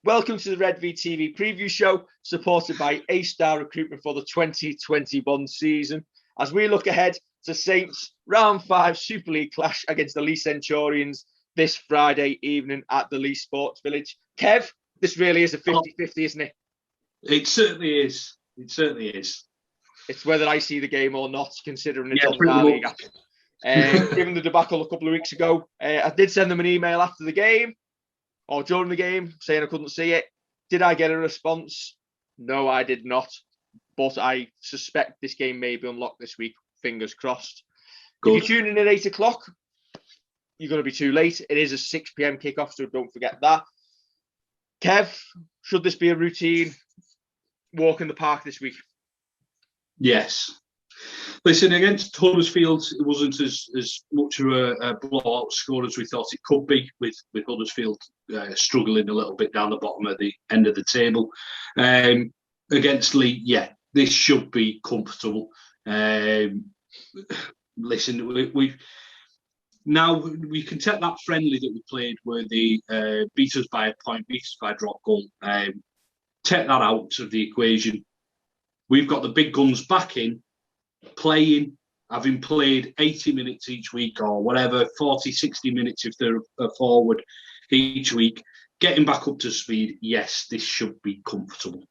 Welcome to the Redvee TV preview show, supported by A-Star Recruitment for the 2021 season. As we look ahead to Saints' Round 5 Super League clash against the Leigh Centurions this Friday evening at the Leigh Sports Village. Kev, this really is a 50-50, isn't it? It certainly is. It certainly is. It's whether I see the game or not, considering it's on the La Liga. Given the debacle a couple of weeks ago, I did send them an email after the game, or during the game, saying I couldn't see it. Did I get a response? No, I did not. But I suspect this game may be unlocked this week. Fingers crossed. Good. If you're tuning in at 8 o'clock, you're going to be too late. It is a 6 p.m. kickoff, so don't forget that. Kev, should this be a routine walk in the park this week? Yes. Listen, against Huddersfield, it wasn't as much of a blowout score as we thought it could be, with Huddersfield struggling a little bit down the bottom at the end of the table. Against Leigh, yeah, this should be comfortable. Listen, we can take that friendly that we played where they beat us by a point, beat us by a drop goal. Take that out of the equation. We've got the big guns back in, playing, having played 80 minutes each week or whatever, 40, 60 minutes if they're forward each week, getting back up to speed. Yes, this should be comfortable.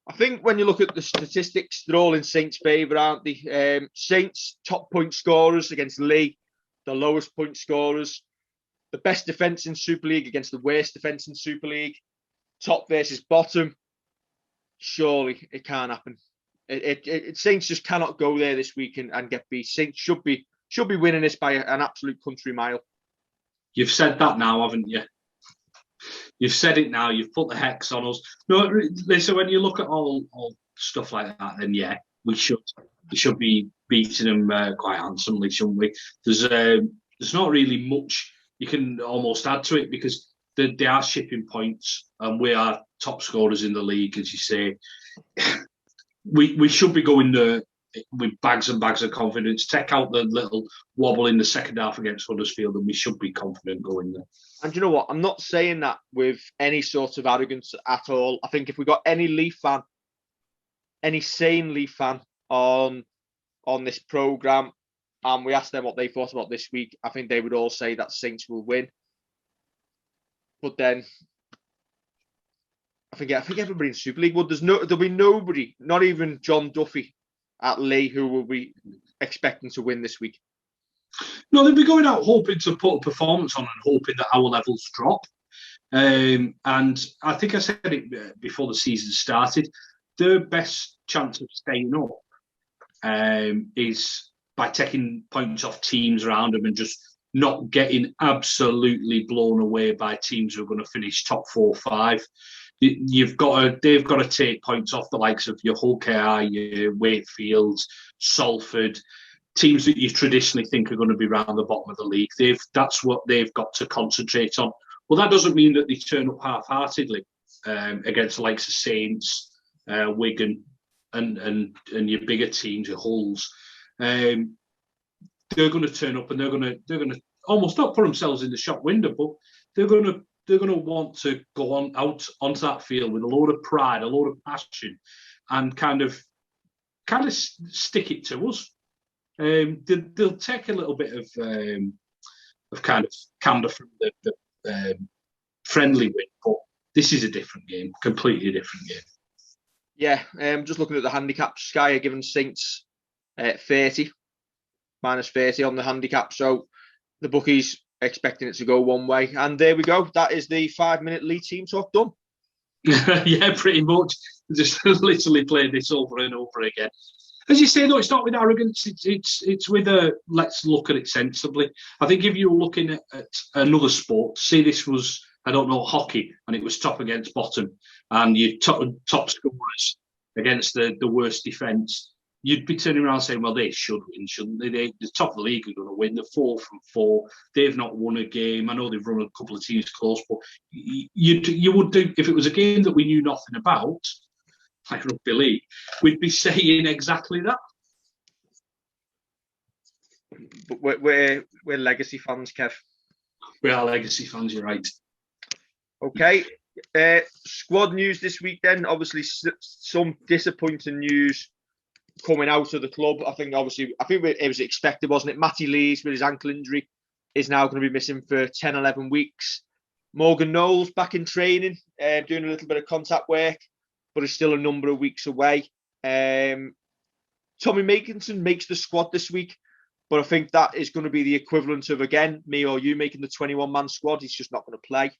I think when you look at the statistics, they're all in Saints' favour, aren't they? Saints, top point scorers against Leigh, the lowest point scorers. The best defence in Super League against the worst defence in Super League. Top versus bottom. Surely it can't happen. Saints just cannot go there this week and get beat. Saints should be winning this by an absolute country mile. You've said that now, haven't you? You've said it now. You've put the hex on us. No, listen. When you look at all stuff like that, then yeah, we should be beating them quite handsomely, shouldn't we? There's not really much you can almost add to it because they are shipping points, and we are top scorers in the league, as you say. We should be going there with bags and bags of confidence. Take out the little wobble in the second half against Huddersfield, and we should be confident going there. And you know what? I'm not saying that with any sort of arrogance at all. I think if we got any Leigh fan, any sane Leigh fan on this programme, and we asked them what they thought about this week, I think they would all say that Saints will win. But then I think everybody in Super League would. There'll be nobody, not even John Duffy at Leigh, who will be expecting to win this week. No, they'll be going out hoping to put a performance on and hoping that our levels drop. And I think I said it before the season started. Their best chance of staying up is by taking points off teams around them and just not getting absolutely blown away by teams who are going to finish top 4 or 5. They've got to take points off the likes of your Hull KR, your Wakefield, Salford, teams that you traditionally think are going to be around the bottom of the league. That's what they've got to concentrate on. Well, that doesn't mean that they turn up half-heartedly against the likes of Saints, Wigan, and your bigger teams, your Hulls. They're going to turn up and they're going to almost not put themselves in the shop window, but they're going to want to go out onto that field with a load of pride, a load of passion, and kind of stick it to us. They'll take a little bit of kind of candour from the friendly win, but this is a different game, completely different game. Yeah, just looking at the handicap, Sky are giving Saints 30, minus 30 on the handicap, so the bookies expecting it to go one way. And there we go. That is the 5-minute Leigh team talk done. Yeah, pretty much. Just literally playing this over and over again. As you say, though, it's not with arrogance. It's with let's look at it sensibly. I think if you were looking at another sport, say this was, I don't know, hockey, and it was top against bottom, and you top scorers against the worst defence, you'd be turning around saying, well, they should win, shouldn't they? The top of the league are going to win. They're 4 from 4. They've not won a game. I know they've run a couple of teams close, but you would do, if it was a game that we knew nothing about, like rugby league, we'd be saying exactly that. But we're legacy fans, Kev. We are legacy fans, you're right. Okay. Squad news this week then. Obviously, some disappointing news coming out of the club. I think it was expected, wasn't it? Matty Lees, with his ankle injury, is now going to be missing for 10, 11 weeks. Morgan Knowles back in training, doing a little bit of contact work, but is still a number of weeks away. Tommy Makinson makes the squad this week, but I think that is going to be the equivalent of, again, me or you making the 21-man squad. He's just not going to play.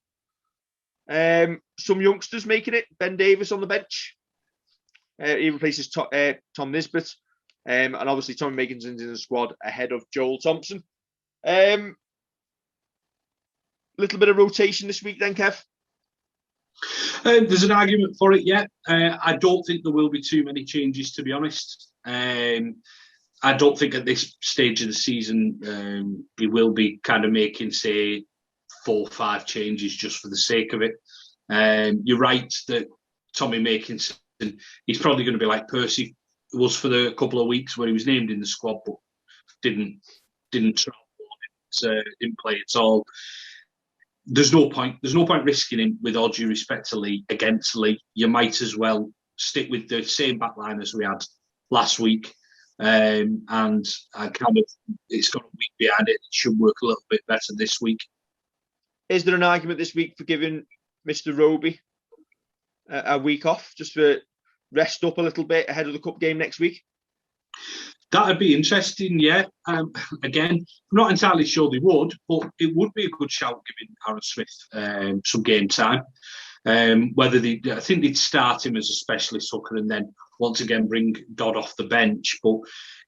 Some youngsters making it. Ben Davis on the bench. He replaces Tom Nisbet. And obviously Tommy Makinson's in the squad ahead of Joel Thompson. Little bit of rotation this week then, Kev? There's an argument for it, yeah. I don't think there will be too many changes, to be honest. I don't think at this stage of the season he will be kind of making, say, 4 or 5 changes just for the sake of it. You're right that Tommy Makinson, he's probably going to be like Percy was for the couple of weeks where he was named in the squad but didn't play at all. There's no point risking him, with all due respect to Leigh, against Leigh. You might as well stick with the same back line as we had last week. And I kind of, it's got a week behind it. It should work a little bit better this week. Is there an argument this week for giving Mr. Roby a week off, just to rest up a little bit ahead of the cup game next week? That'd be interesting, yeah. Again, I'm not entirely sure they would, but it would be a good shout giving Aaron Smith some game time. I think they'd start him as a specialist hooker and then once again bring Dodd off the bench. But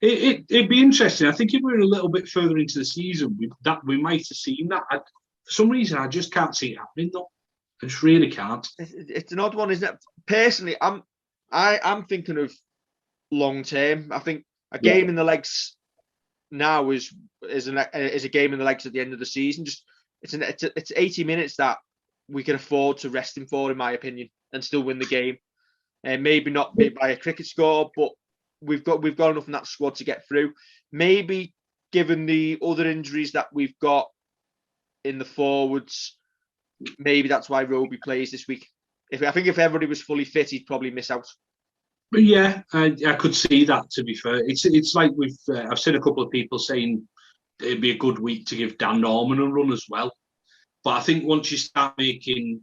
it'd be interesting. I think if we were a little bit further into the season, we might have seen that. For some reason, I just can't see it happening, though. I just really can't. It's an odd one, isn't it? Personally, I'm thinking of long term. I think a game in the legs now is a game in the legs at the end of the season. Just it's 80 minutes that we can afford to rest him for, in my opinion, and still win the game. And maybe not by a cricket score, but we've got enough in that squad to get through. Maybe given the other injuries that we've got in the forwards, maybe that's why Roby plays this week. I think if everybody was fully fit, he'd probably miss out. But yeah, I could see that, to be fair. It's like I've seen a couple of people saying it'd be a good week to give Dan Norman a run as well. But I think once you start making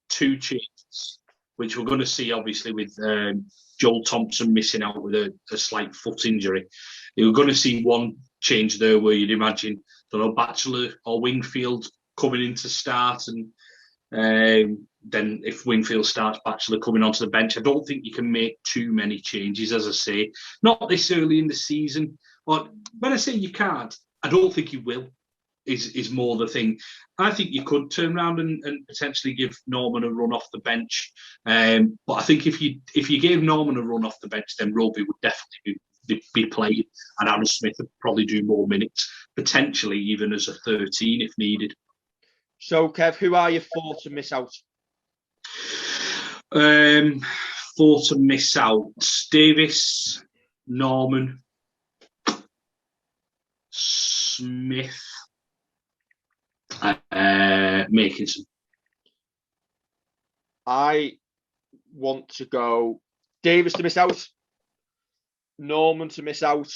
2 changes, which we're going to see obviously with Joel Thompson missing out with a slight foot injury, you're going to see one change there where you'd imagine, Batchelor or Wingfield coming in to start, and then if Wingfield starts, Batchelor coming onto the bench. I don't think you can make too many changes, as I say, not this early in the season. But when I say you can't, I don't think you will. Is more the thing. I think you could turn around and potentially give Norman a run off the bench. But I think if you gave Norman a run off the bench, then Roby would definitely be played, and Aaron Smith would probably do more minutes, potentially even as a 13 if needed. So, Kev, who are you for to miss out? For to miss out, Davis, Norman, Smith, Makinson. I want to go Davis to miss out, Norman to miss out,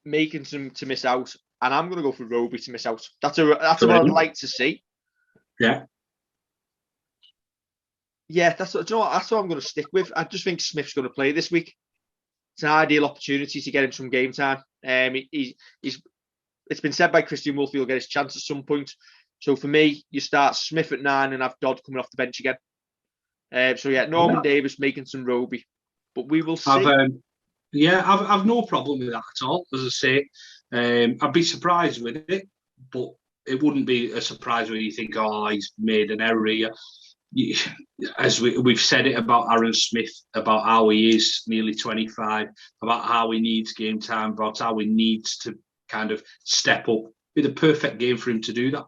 Makinson to miss out, and I'm going to go for Roby to miss out. That's what I'd like to see. Yeah. Yeah, that's what I'm going to stick with. I just think Smith's going to play this week. It's an ideal opportunity to get him some game time. It's been said by Christian Wolfe he'll get his chance at some point. So for me, you start Smith at 9 and have Dodd coming off the bench again. Norman Davis, Makinson, Roby. But we will see. I've no problem with that at all. As I say, I'd be surprised with it, but it wouldn't be a surprise when you think, he's made an error here. As we've said it about Aaron Smith, about how he is nearly 25, about how he needs game time, about how he needs to kind of step up. Be the perfect game for him to do that.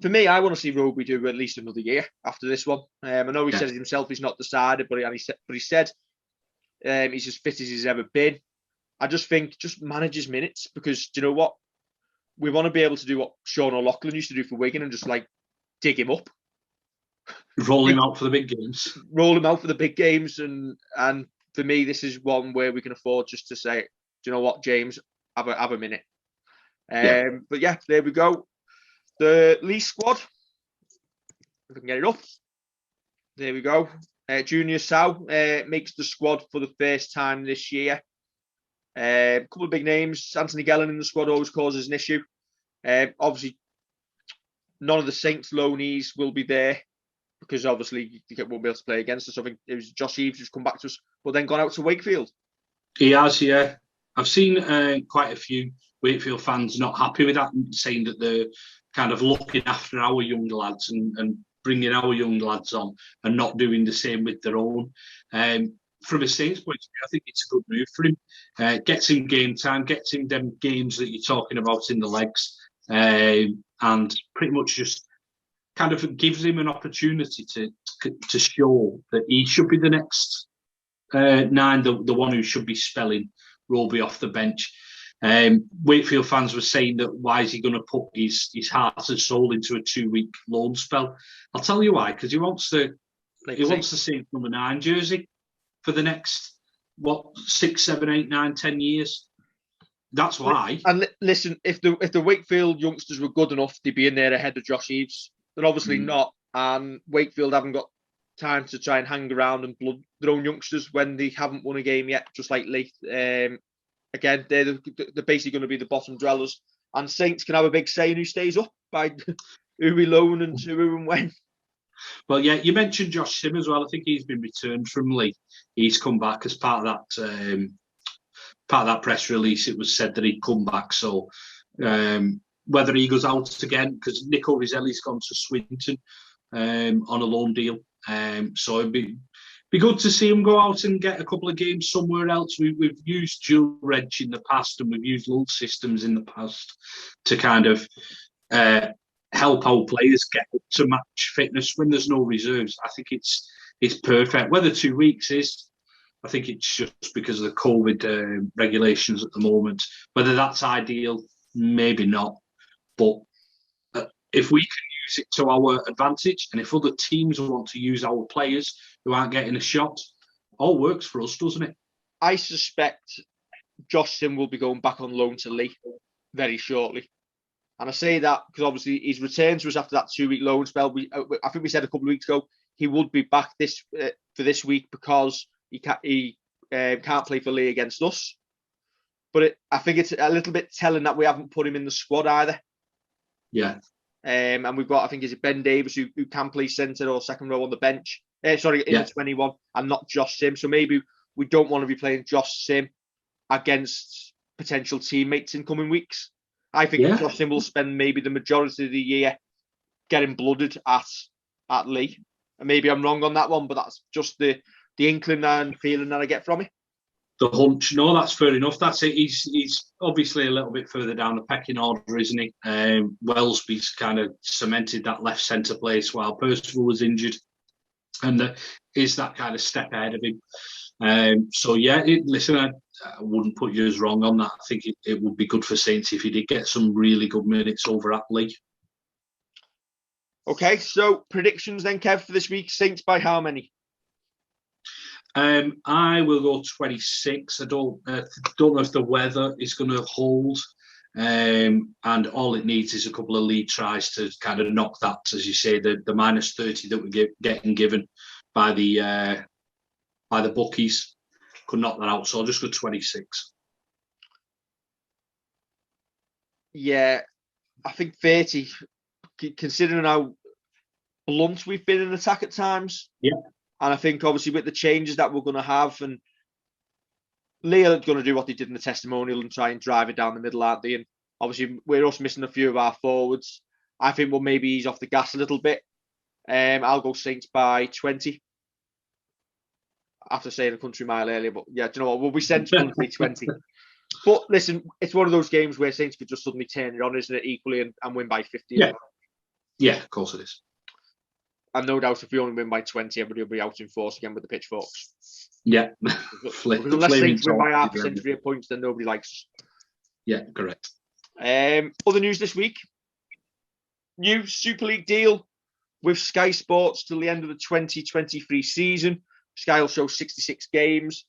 For me, I want to see Roby do at least another year after this one. I know he says himself he's not decided, but he said he's as fit as he's ever been. I just think just manage his minutes, because do you know what? we want to be able to do what Sean O'Loughlin used to do for Wigan and just like dig him up. Roll him out for the big games. Roll him out for the big games. And for me, this is one where we can afford just to say, do you know what, James, have a minute. But yeah, there we go. The Leigh squad, if we can get it up. There we go. Junior Sal makes the squad for the first time this year. A couple of big names. Anthony Gellan in the squad always causes an issue. Obviously, none of the Saints loanees will be there because obviously you won't be able to play against us. I think it was Josh Eves who's come back to us, but then gone out to Wakefield. He has, yeah. I've seen quite a few Wakefield fans not happy with that, saying that they're kind of looking after our young lads and bringing our young lads on and not doing the same with their own. From a Saints point of view, I think it's a good move for him. Gets him game time, gets him them games that you're talking about in the legs, and pretty much just kind of gives him an opportunity to show that he should be the next 9, the one who should be spelling Roby off the bench. Wakefield fans were saying that why is he going to put his heart and soul into a 2-week loan spell? I'll tell you why, because he wants the Saints number 9 jersey for the next 6, 7, 8, 9, 10 years. That's why. And listen, if the Wakefield youngsters were good enough, they'd be in there ahead of Josh Eves. They're obviously not, and Wakefield haven't got time to try and hang around and blood their own youngsters when they haven't won a game yet, just like Leigh. Again, they're basically going to be the bottom dwellers, and Saints can have a big say in who stays up by who we loan and to who and when. Well, yeah, you mentioned Josh Sim as well. I think he's been returned from Leigh. He's come back as part of that press release. It was said that he'd come back. So whether he goes out again, because Nico Rizzelli's gone to Swinton on a loan deal. So it'd be good to see him go out and get a couple of games somewhere else. We've used dual reg in the past, and we've used load systems in the past to kind of help our players get up to match fitness when there's no reserves. I think it's perfect. Whether 2 weeks is, I think it's just because of the COVID regulations at the moment. Whether that's ideal, maybe not. But if we can use it to our advantage, and if other teams want to use our players who aren't getting a shot, all works for us, doesn't it? I suspect Josh Sim will be going back on loan to Leigh very shortly. And I say that because obviously he's returned to us after that 2-week loan spell. I think we said a couple of weeks ago he would be back for this week because he can't play for Leigh against us. But I think it's a little bit telling that we haven't put him in the squad either. Yeah. And we've got, I think, is it Ben Davis who can play centre or second row on the bench? In the 21, and not Josh Sim. So maybe we don't want to be playing Josh Sim against potential teammates in coming weeks. I think Josh Sim will spend maybe the majority of the year getting blooded at Leigh. And maybe I'm wrong on that one, but that's just the inkling and feeling that I get from it. The hunch. No, that's fair enough. That's it. He's obviously a little bit further down the pecking order, isn't he? Wellesby's kind of cemented that left centre place while Percival was injured. And is that kind of step ahead of him. So, yeah, listen, I wouldn't put you as wrong on that. I think it would be good for Saints if he did get some really good minutes over at Leigh. Okay, so predictions then, Kev, for this week. Saints by how many? I will go 26. I don't know if the weather is going to hold. And all it needs is a couple of lead tries to kind of knock that, as you say, the minus 30 that we're getting given by the bookies could knock that out. So I'll just go 26. Yeah, I think 30, considering how blunt we've been in attack at times. Yeah. And I think obviously with the changes that we're going to have, and Leigh are going to do what they did in the testimonial and try and drive it down the middle, aren't they? And obviously we're also missing a few of our forwards. I think we'll maybe ease off the gas a little bit. I'll go Saints by 20. After saying a country mile earlier, but yeah, do you know what? We'll be sensible and say 20. But listen, it's one of those games where Saints could just suddenly turn it on, isn't it? Equally and win by 50. Yeah. Yeah, of course it is. And no doubt if we only win by 20, everybody will be out in force again with the pitchforks. Yeah. Unless Saints win by half a century of points, then nobody likes us. Yeah, correct. Other news this week: new Super League deal with Sky Sports till the end of the 2023 season. Sky will show 66 games.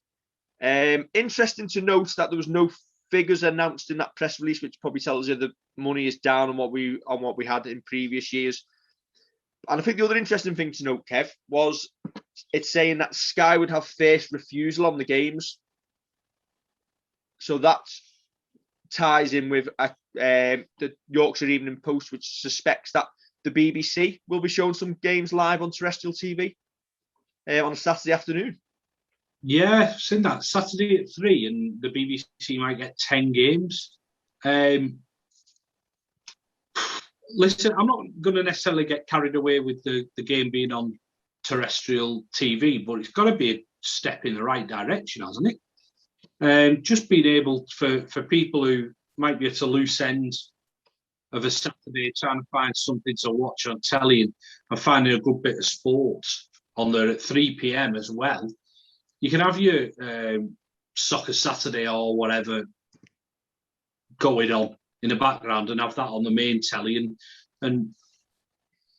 Interesting to note that there was no figures announced in that press release, which probably tells you the money is down on what we had in previous years. And I think the other interesting thing to note, Kev, was it's saying that Sky would have first refusal on the games. So that ties in with the Yorkshire Evening Post, which suspects that the BBC will be showing some games live on terrestrial TV on a Saturday afternoon. Yeah, I've seen that. Saturday at 3, and the BBC might get 10 games. Listen, I'm not going to necessarily get carried away with the game being on terrestrial TV, but it's got to be a step in the right direction, hasn't it? Just being able for people who might be at a loose end of a Saturday trying to find something to watch on telly and finding a good bit of sport on there at 3 p.m. as well. You can have your Soccer Saturday or whatever going on in the background and have that on the main telly, and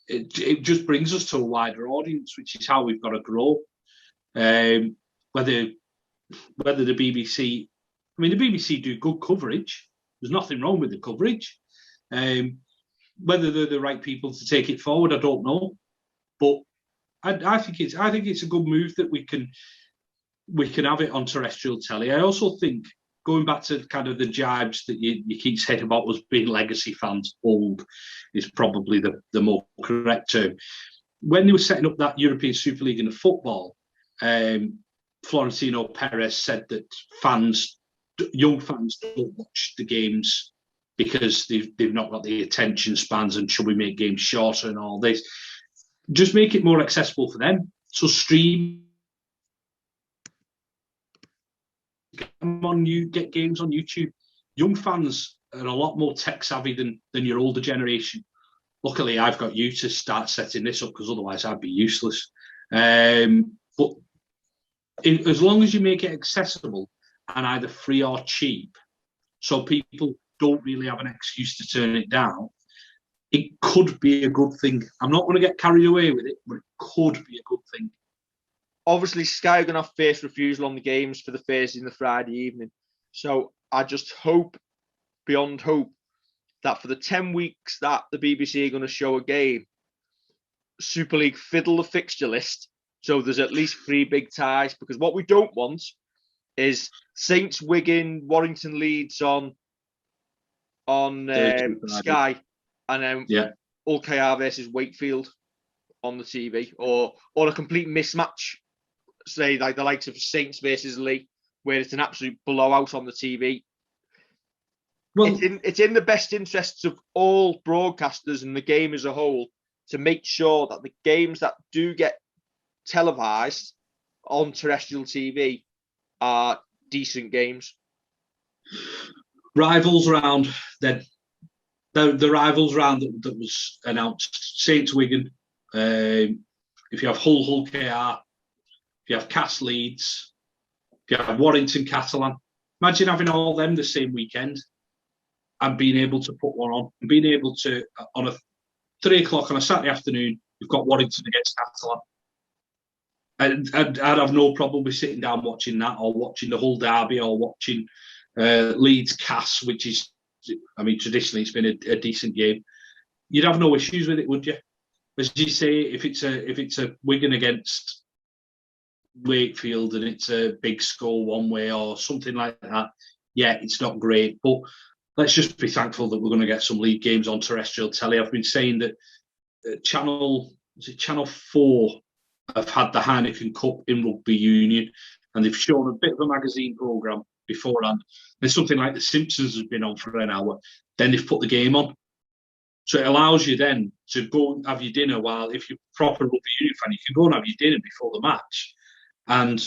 it just brings us to a wider audience, which is how we've got to grow. Whether the BBC, I mean, the BBC do good coverage. There's nothing wrong with the coverage. Whether they're the right people to take it forward, I don't know. But I think it's a good move that we can have it on terrestrial telly. I also think, going back to kind of the jibes that you keep saying about us being legacy fans, old is probably the more correct term. When they were setting up that European Super League in the football, Florentino Perez said that young fans don't watch the games because they've not got the attention spans, and should we make games shorter and all this? Just make it more accessible for them. So get games on YouTube. Young fans are a lot more tech savvy than your older generation. Luckily, I've got you to start setting this up, because otherwise I'd be useless. But as long as you make it accessible and either free or cheap, so people don't really have an excuse to turn it down, it could be a good thing. I'm not going to get carried away with it, but it could be a good thing. Obviously, Sky are going to have first refusal on the games for the Thursday and the Friday evening. So I just hope, beyond hope, that for the 10 weeks that the BBC are going to show a game, Super League fiddle the fixture list so there's at least 3 big ties. Because what we don't want is Saints, Wigan, Warrington, Leeds on Sky, and then Hull KR versus Wakefield on the TV, or a complete mismatch, say like the likes of Saints versus Leigh, where it's an absolute blowout on the TV. Well, it's in the best interests of all broadcasters and the game as a whole to make sure that the games that do get televised on terrestrial TV are decent games. Rivals round, then the rivals round that was announced: Saints, Wigan. If you have Hull KR, if you have Cass Leeds, if you have Warrington Catalan, imagine having all them the same weekend and being able to put one on, and being able to, on a 3 o'clock on a Saturday afternoon, you've got Warrington against Catalan. I'd have no problem with sitting down watching that, or watching the Hull derby, or watching Leeds Cass, which is, I mean, traditionally it's been a decent game. You'd have no issues with it, would you? As you say, if it's a Wigan against Wakefield and it's a big score one way or something like that, yeah, it's not great. But let's just be thankful that we're going to get some league games on terrestrial telly. I've been saying that Channel 4 have had the Heineken Cup in rugby union, and they've shown a bit of a magazine programme beforehand. There's something like The Simpsons has been on for an hour. Then they've put the game on. So it allows you then to go and have your dinner, while if you're a proper rugby union fan, you can go and have your dinner before the match. And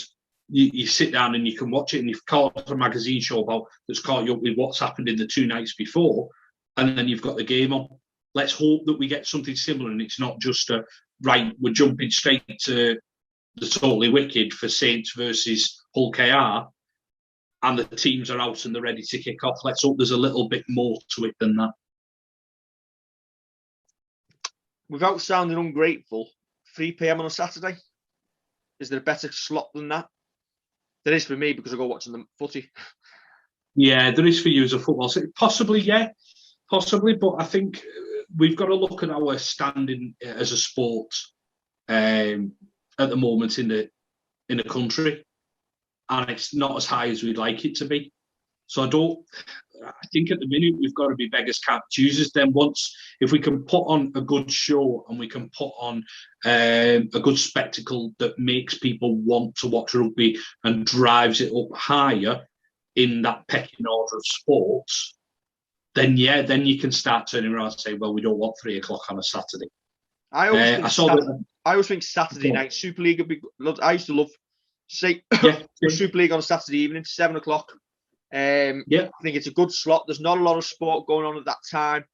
you sit down and you can watch it, and you've caught a magazine show that's caught you up with what's happened in the 2 nights before, and then you've got the game on. Let's hope that we get something similar, and it's not just right, we're jumping straight to the Totally Wicked for Saints versus Hull KR. and the teams are out and they're ready to kick off. Let's hope there's a little bit more to it than that. Without sounding ungrateful, 3 p.m. on a Saturday, is there a better slot than that? There is for me, because I go watching the footy. Yeah, there is for you as a football. Possibly, yeah, possibly. But I think we've got to look at our standing as a sport at the moment in the country, and it's not as high as we'd like it to be. So I think at the minute we've got to be beggars can't choosers. Then if we can put on a good show and we can put on a good spectacle that makes people want to watch rugby and drives it up higher in that pecking order of sports, then you can start turning around and say, well, we don't want 3 o'clock on a Saturday. I always think Saturday night Super League would be. I used to love Super League on a Saturday evening, 7 o'clock. I think it's a good slot. There's not a lot of sport going on at that time.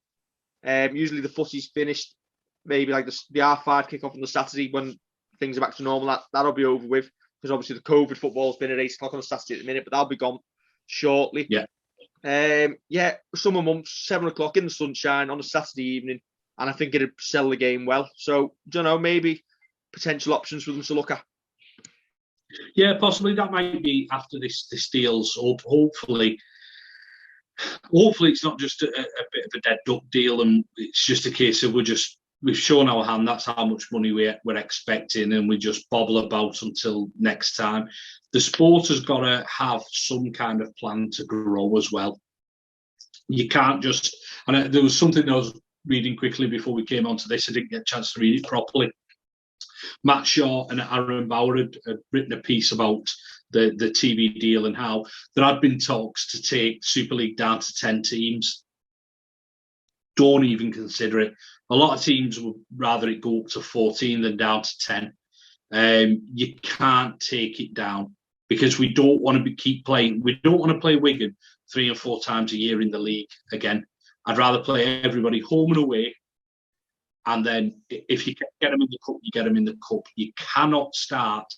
Usually the footy's finished, maybe like the R5 kick off on the Saturday when things are back to normal. That'll be over with, because obviously the COVID football's been at 8 o'clock on a Saturday at the minute, but that'll be gone shortly. Summer months, 7 o'clock in the sunshine on a Saturday evening, and I think it'd sell the game well. So, don't know, maybe potential options for them to look at. Yeah, possibly that might be after this deal's up. Hopefully it's not just a bit of a dead duck deal, and it's just a case of we've shown our hand. That's how much money we're expecting, and we just bobble about until next time. The sport has got to have some kind of plan to grow as well. You can't just. And there was something I was reading quickly before we came onto this. I didn't get a chance to read it properly. Matt Shaw and Aaron Bauer had written a piece about the TV deal and how there had been talks to take Super League down to 10 teams. Don't even consider it. A lot of teams would rather it go up to 14 than down to 10. You can't take it down, because we don't want to keep playing. We don't want to play Wigan 3 or 4 times a year in the league again. I'd rather play everybody home and away. And then if you get them in the cup, you get them in the cup. You cannot start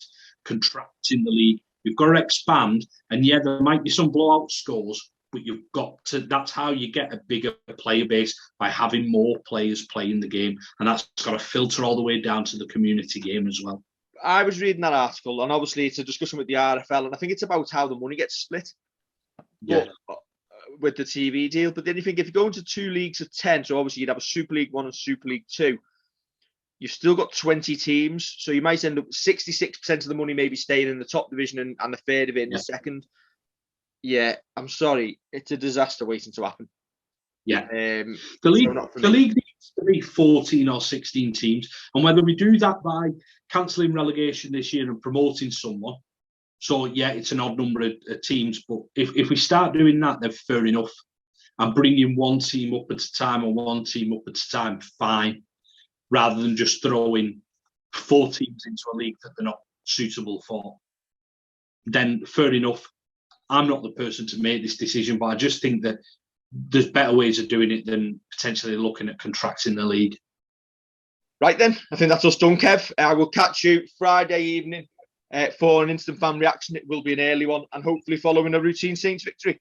contracting the league. You've got to expand. And yeah, there might be some blowout scores, but you've got to. That's how you get a bigger player base, by having more players playing the game. And that's got to filter all the way down to the community game as well. I was reading that article, and obviously it's a discussion with the RFL, and I think it's about how the money gets split. Yeah. But, with the TV deal. But then you think if you go into 2 leagues of 10, so obviously you'd have a Super League 1 and Super League 2, you've still got 20 teams, so you might end up 66% of the money maybe staying in the top division and a third of it in the second. Yeah, I'm sorry, it's a disaster waiting to happen. Yeah, the league needs to be 14 or 16 teams, and whether we do that by cancelling relegation this year and promoting someone, so yeah, it's an odd number of teams, but if we start doing that, then fair enough. And bringing 1 team up at a time or 1 team up at a time, fine, rather than just throwing 4 teams into a league that they're not suitable for. Then fair enough. I'm not the person to make this decision, but I just think that there's better ways of doing it than potentially looking at contracting the league. Right then, I think that's us done, Kev. I will catch you Friday evening for an instant fan reaction. It will be an early one, and hopefully following a routine Saints victory.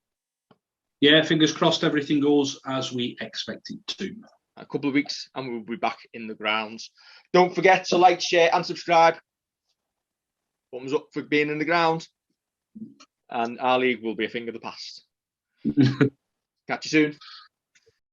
Yeah, fingers crossed everything goes as we expect it to. A couple of weeks and we'll be back in the grounds. Don't forget to like, share and subscribe. Thumbs up for being in the ground. And our league will be a thing of the past. Catch you soon.